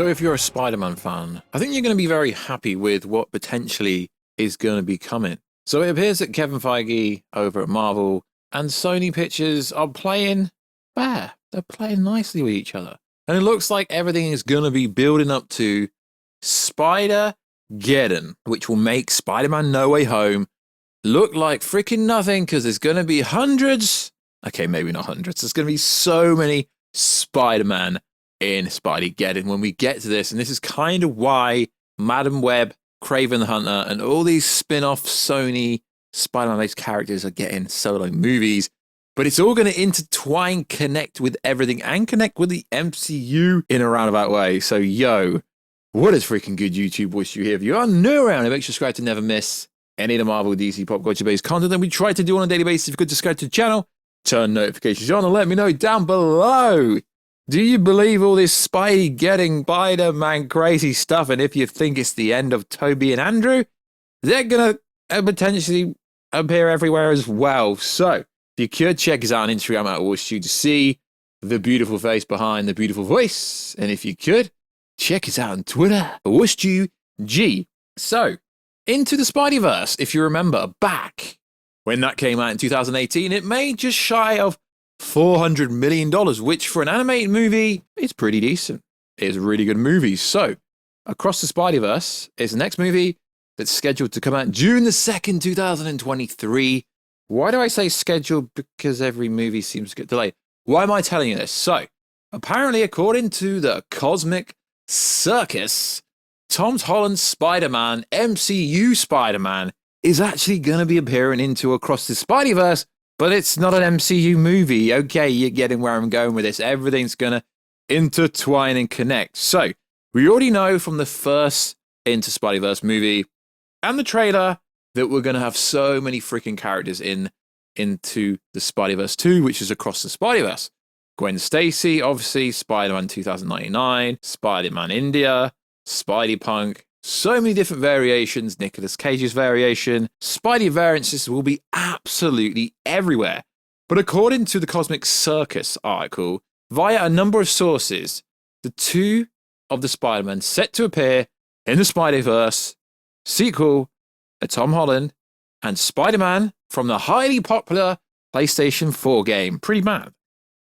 So if you're a Spider-Man fan, I think you're going to be very happy with what potentially is going to be coming. So it appears that Kevin Feige over at Marvel and Sony Pictures are playing fair. They're playing nicely with each other. And it looks like everything is going to be building up to Spider-Geddon, which will make Spider-Man No Way Home look like freaking nothing, because there's going to be hundreds. Okay, maybe not hundreds. There's going to be so many Spider-Man in Spider-Geddon when we get to this. And this is kind of why Madam Web, Kraven the Hunter, and all these spin-off Sony Spider-Man-based characters are getting solo movies. But it's all going to intertwine, connect with everything, and connect with the MCU in a roundabout way. So, yo, what is freaking good, YouTube? Warstu here. If you are new around here, make sure to subscribe to never miss any of the Marvel, DC, pop culture-based content that we try to do on a daily basis. If you could subscribe to the channel, turn notifications on, and let me know down below. Do you believe all this Spidey getting Spider-Man crazy stuff? And if you think it's the end of Tobey and Andrew, they're going to potentially appear everywhere as well. So, if you could, check us out on Instagram at Warstu to see the beautiful face behind the beautiful voice. And if you could, check us out on Twitter, WarstuG. So, Into the Spider-Verse, if you remember, back when that came out in 2018, it made just shy of $400 million, which for an animated movie is pretty decent. It's a really good movie. So, Across the Spider-Verse is the next movie that's scheduled to come out June the 2nd, 2023. Why do I say scheduled? Because every movie seems to get delayed. Why am I telling you this? So, apparently, according to the Cosmic Circus, Tom Holland's Spider-Man, MCU Spider-Man, is actually going to be appearing into Across the Spider-Verse, but it's not an MCU movie. Okay, you're getting where I'm going with this. Everything's going to intertwine and connect. So, we already know from the first Into Spider-Verse movie and the trailer that we're going to have so many freaking characters into the Spider-Verse 2, which is Across the Spider-Verse. Gwen Stacy, obviously, Spider-Man 2099, Spider-Man India, Spidey-Punk, so many different variations, Nicolas Cage's variation. Spidey variances will be absolutely everywhere. But according to the Cosmic Circus article, via a number of sources, the two of the Spider-Man set to appear in the Spider-Verse sequel are Tom Holland and Spider-Man from the highly popular PlayStation 4 game. Pretty mad.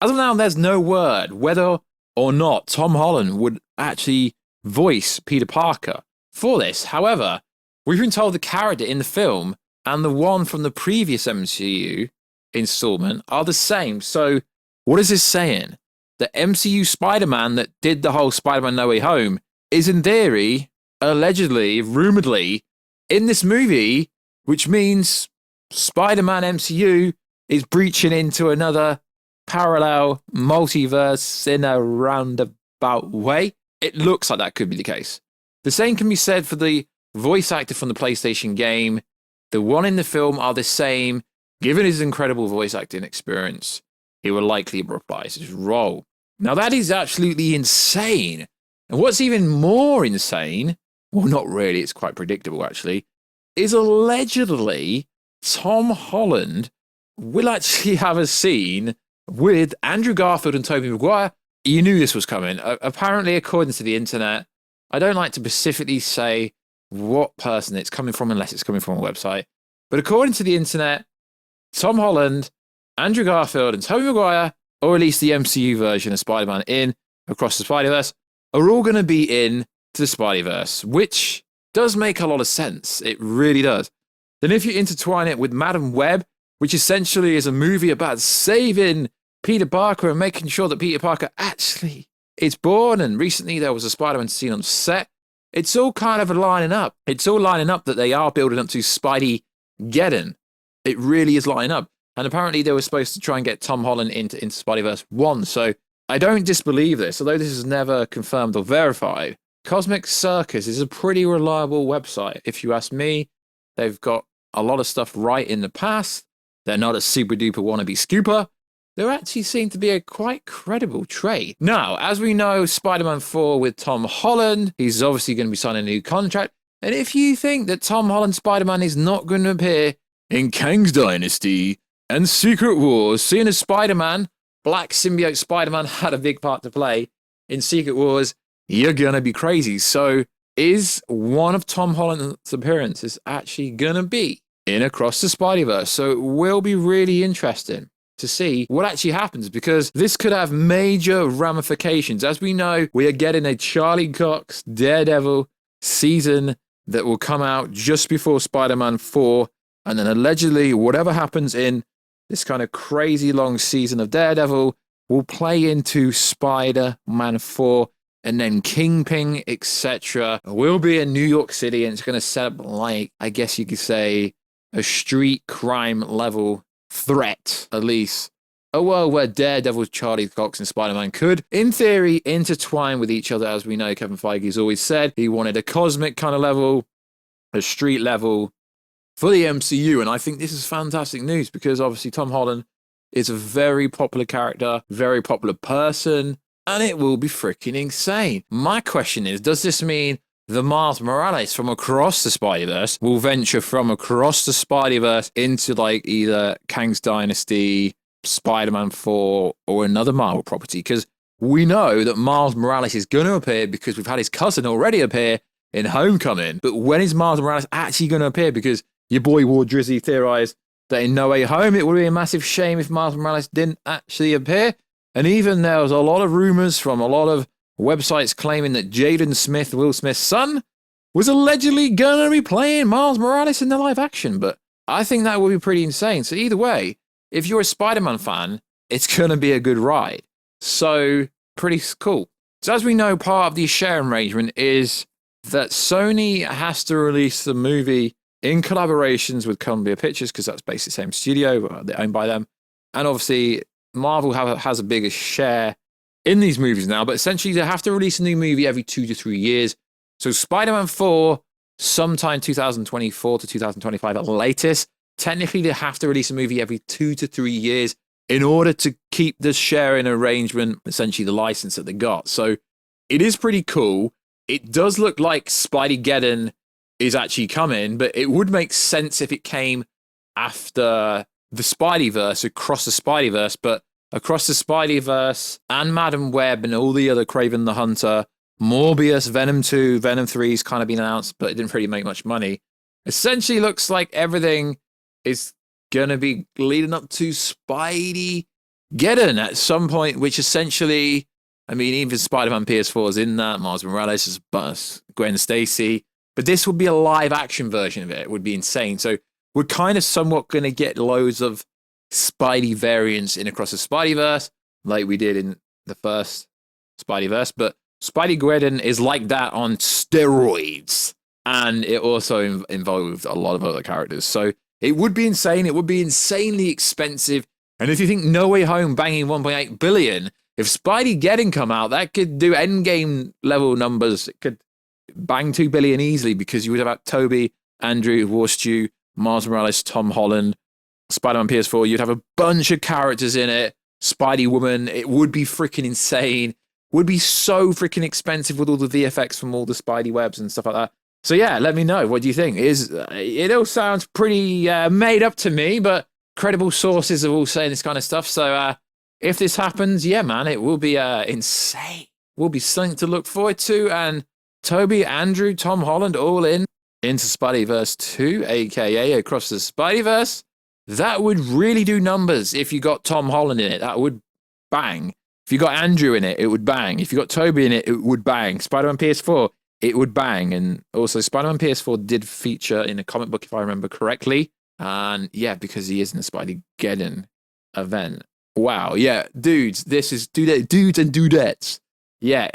As of now, there's no word whether or not Tom Holland would actually voice Peter Parker for this. However, we've been told the character in the film and the one from the previous MCU installment are the same. So what is this saying? The MCU Spider-Man that did the whole Spider-Man No Way Home is in theory, allegedly, rumoredly, in this movie, which means Spider-Man MCU is breaching into another parallel multiverse in a roundabout way. It looks like that could be the case. The same can be said for the voice actor from the PlayStation game. The one in the film are the same. Given his incredible voice acting experience, he will likely reprise his role. Now that is absolutely insane. And what's even more insane, well, not really, it's quite predictable actually, is allegedly Tom Holland will actually have a scene with Andrew Garfield and Tobey Maguire. You knew this was coming. Apparently, according to the internet, I don't like to specifically say what person it's coming from unless it's coming from a website. But according to the internet, Tom Holland, Andrew Garfield, and Tobey Maguire, or at least the MCU version of Spider-Man in Across the Spider-Verse, are all going to be in to the Spideyverse, which does make a lot of sense. It really does. Then if you intertwine it with Madam Web, which essentially is a movie about saving Peter Parker and making sure that Peter Parker actually is born, and recently there was a Spider-Man scene on set, it's all kind of lining up. It's all lining up that they are building up to Spider-Geddon. It really is lining up. And apparently they were supposed to try and get Tom Holland into Spider-Verse 1. So I don't disbelieve this, although this is never confirmed or verified. Cosmic Circus is a pretty reliable website. If you ask me, they've got a lot of stuff right in the past. They're not a super duper wannabe scooper. They actually seem to be a quite credible trade. Now, as we know, Spider-Man 4 with Tom Holland, he's obviously going to be signing a new contract. And if you think that Tom Holland Spider-Man is not going to appear in Kang's Dynasty and Secret Wars, seeing as Spider-Man, Black Symbiote Spider-Man had a big part to play in Secret Wars you're gonna be crazy. So is one of Tom Holland's appearances actually gonna be in Across the Spider-Verse? So it will be really interesting to see what actually happens, because this could have major ramifications. As we know, we are getting a Charlie Cox Daredevil season that will come out just before Spider-Man 4, and then allegedly whatever happens in this kind of crazy long season of Daredevil will play into Spider-Man 4, and then Kingpin, etc. will be in New York City, and it's going to set up, like, I guess you could say, a street crime level threat, at least. A world where Daredevil, Charlie Cox, and Spider-Man could, in theory, intertwine with each other. As we know, Kevin Feige's always said he wanted a cosmic kind of level, a street level for the MCU. And I think this is fantastic news, because obviously Tom Holland is a very popular character, very popular person, and it will be freaking insane. My question is, does this mean the Miles Morales from Across the Spider-Verse will venture from Across the Spider-Verse into like either Kang's Dynasty, Spider-Man 4, or another Marvel property? Because we know that Miles Morales is going to appear, because we've had his cousin already appear in Homecoming. But when is Miles Morales actually going to appear? Because your boy War Drizzy theorized that in No Way Home it would be a massive shame if Miles Morales didn't actually appear. And even there was a lot of rumors from a lot of websites claiming that Jaden Smith, Will Smith's son, was allegedly going to be playing Miles Morales in the live action. But I think that would be pretty insane. So either way, if you're a Spider-Man fan, it's going to be a good ride. So pretty cool. So as we know, part of the sharing arrangement is that Sony has to release the movie in collaborations with Columbia Pictures, because that's basically the same studio, they're owned by them. And obviously, Marvel has a bigger share in these movies now, but essentially they have to release a new movie every 2 to 3 years. So Spider-Man 4, sometime 2024 to 2025 at latest. Technically, they have to release a movie every 2 to 3 years in order to keep the sharing arrangement, essentially the license that they got. So it is pretty cool. It does look like Spider-Geddon is actually coming, but it would make sense if it came after the Spideyverse, Across the Spider-Verse. But Across the Spider-Verse and Madam Web and all the other Kraven the Hunter, Morbius, Venom 2, Venom 3 has kind of been announced, but it didn't really make much money. Essentially looks like everything is going to be leading up to Spider-Geddon at some point, which essentially, I mean, even Spider-Man PS4 is in that, Miles Morales is Gwen Stacy, but this would be a live action version of it. It would be insane. So we're kind of somewhat going to get loads of Spidey variants in Across the Spider-Verse, like we did in the first Spider-Verse, but Spider-Geddon is like that on steroids, and it also involved a lot of other characters. So it would be insane. It would be insanely expensive. And if you think No Way Home banging 1.8 billion, if Spider-Geddon come out, that could do Endgame level numbers. It could bang 2 billion easily, because you would have had Tobey, Andrew, Warstu, Miles Morales, Tom Holland, Spider-Man PS4. You'd have a bunch of characters in it. Spidey-Woman. It would be freaking insane. Would be so freaking expensive with all the VFX from all the Spidey webs and stuff like that. So yeah, let me know. What do you think? It all sounds pretty made up to me, but credible sources are all saying this kind of stuff. So if this happens, yeah, man, it will be insane. Will be something to look forward to. And Tobey, Andrew, Tom Holland, all into Spideyverse 2, aka Across the Spider-Verse. That would really do numbers if you got Tom Holland in it. That would bang. If you got Andrew in it, it would bang. If you got Tobey in it, it would bang. Spider-Man PS4, it would bang. And also, Spider-Man PS4 did feature in a comic book, if I remember correctly. And yeah, because he is in the Spider-Geddon event. Wow, yeah, dudes, this is dudes and dudettes. Yeah,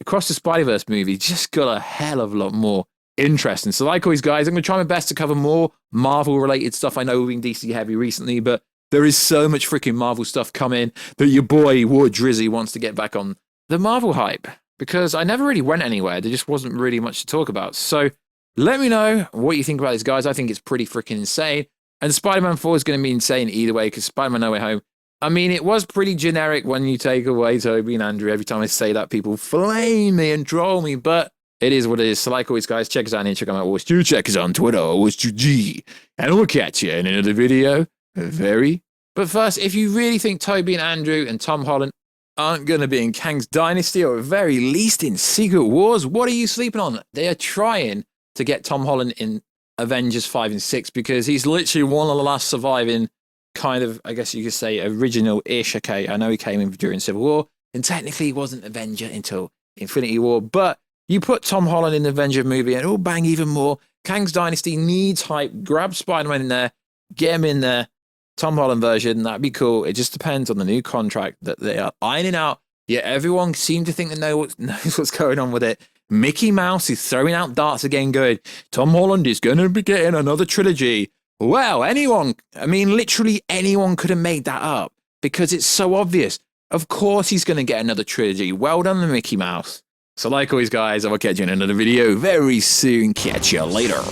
Across the Spider-Verse movie just got a hell of a lot more interesting. So like always, guys, I'm going to try my best to cover more Marvel-related stuff. I know we've been DC heavy recently, but there is so much freaking Marvel stuff coming that your boy War Drizzy wants to get back on the Marvel hype, because I never really went anywhere. There just wasn't really much to talk about. So let me know what you think about this, guys. I think it's pretty freaking insane. And Spider-Man 4 is going to be insane either way, because Spider-Man No Way Home, I mean, it was pretty generic when you take away Tobey and Andrew. Every time I say that, people flame me and troll me, but it is what it is. So like always, guys, check us out here. Check out Warstu. Check us on Twitter, WarstuG. And we'll catch you in another video. But first, if you really think Tobey and Andrew and Tom Holland aren't going to be in Kang's Dynasty, or at very least in Secret Wars. What are you sleeping on? They are trying to get Tom Holland in Avengers 5 and 6 because he's literally one of the last surviving kind of, I guess you could say, original-ish. Okay, I know he came in during Civil War, and technically he wasn't Avenger until Infinity War, but you put Tom Holland in the Avenger movie and it'll bang even more. Kang's Dynasty needs hype. Grab Spider-Man in there, get him in there. Tom Holland version, that'd be cool. It just depends on the new contract that they are ironing out. Yeah, everyone seems to think they knows what's going on with it. Mickey Mouse is throwing out darts again, going, Tom Holland is going to be getting another trilogy. Well, literally anyone could have made that up because it's so obvious. Of course he's going to get another trilogy. Well done, Mickey Mouse. So like always, guys, I will catch you in another video very soon. Catch you later.